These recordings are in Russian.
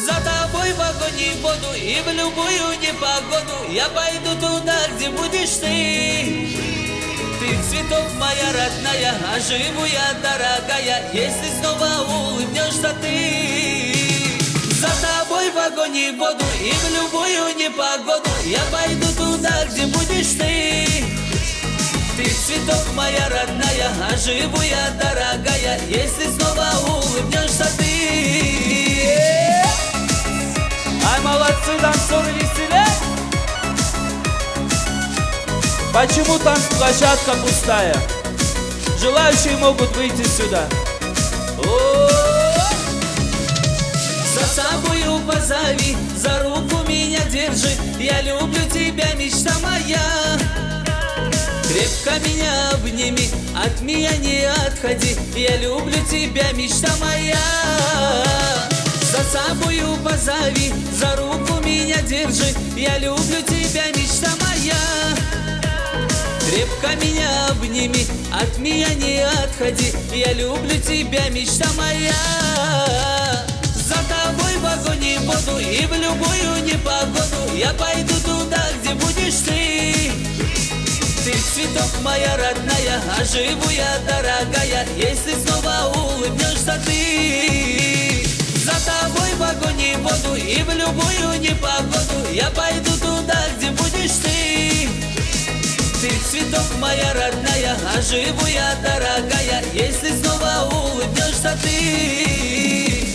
За тобой в огонь и в воду, и в любую непогоду я пойду туда, где будешь ты. Ты цветок моя родная, а живу я дорогая, если снова улыбнешься ты. За тобой в огонь и в воду, и в любую непогоду я пойду туда, где будешь ты. Ты цветок моя родная, а живу я дорогая, если снова улыбнешься ты. Ай, молодцы, танцоры, веселее! Почему танцплощадка пустая? Желающие могут выйти сюда. За собою позови, за руку меня держи, я люблю тебя, мечта моя. Крепко меня обними, от меня не отходи, я люблю тебя, мечта моя. За собою позови, за руку меня держи, я люблю тебя, мечта моя. Крепко меня обними, от меня не отходи, я люблю тебя, мечта моя. За тобой в огонь и в воду, и в любую непогоду я пойду туда, где будешь ты. Ты цветок моя родная, а живу я дорогая, если снова улыбнешься ты. За тобой в огонь и в воду, и в любую непогоду я пойду туда, где будешь ты. Ты цветок моя родная, а живу я дорогая, если снова улыбнешься ты.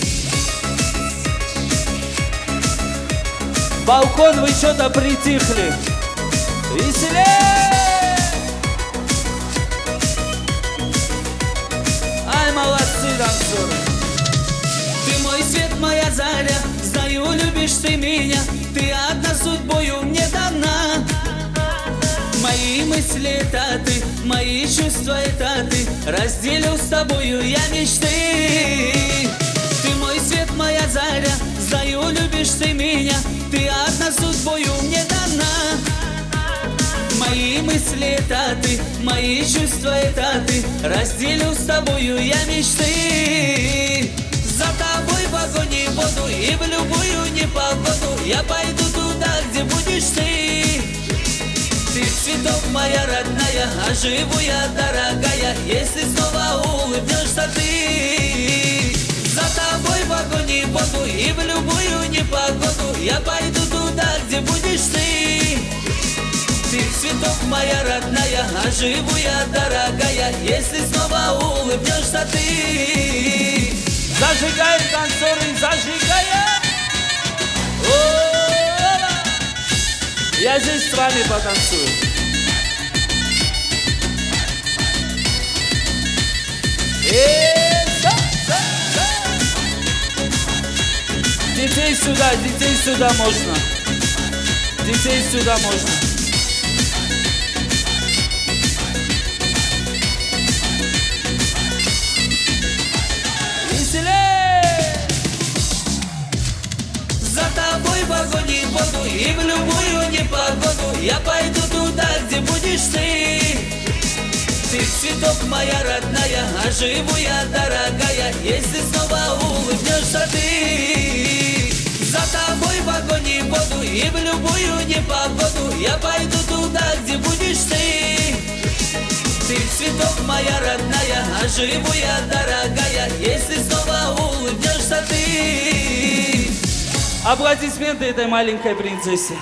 Балкон, вы что-то притихли. Веселее! Ай, молодцы, танцоры! Ты мой свет, моя заря, знаю, любишь ты меня, ты одна судьбою мне дана. Мои мысли это ты, мои чувства это ты, разделил с тобою я мечты. Ты мой свет, моя заря, знаю, любишь ты меня, ты одна судьбою мне дана. Мои мысли это ты, мои чувства это ты, разделил с тобою я мечты. За тобой в огонь и в воду, и в любую непогоду я пойду туда, где будешь ты. Ты цветок моя родная, а живу я дорогая, если снова улыбнешься ты. За тобой в огонь и в воду, и в любую непогоду я пойду туда, где будешь ты. Ты цветок моя родная, а живу я дорогая, если снова улыбнешься ты. Зажигаем, танцоры, зажигаем! Я здесь с вами потанцую. Детей сюда можно. Детей сюда можно. За тобой в огонь и в воду, и в любую непогоду я пойду туда, где будешь ты. Ты цветок моя родная, а живу я дорогая, если снова улыбнешься ты. За тобой в огонь и в воду, и в любую непогоду я пойду туда, где будешь ты. Ты цветок моя родная, а живу я дорогая, если снова улыбнешься ты. Аплодисменты этой маленькой принцессе.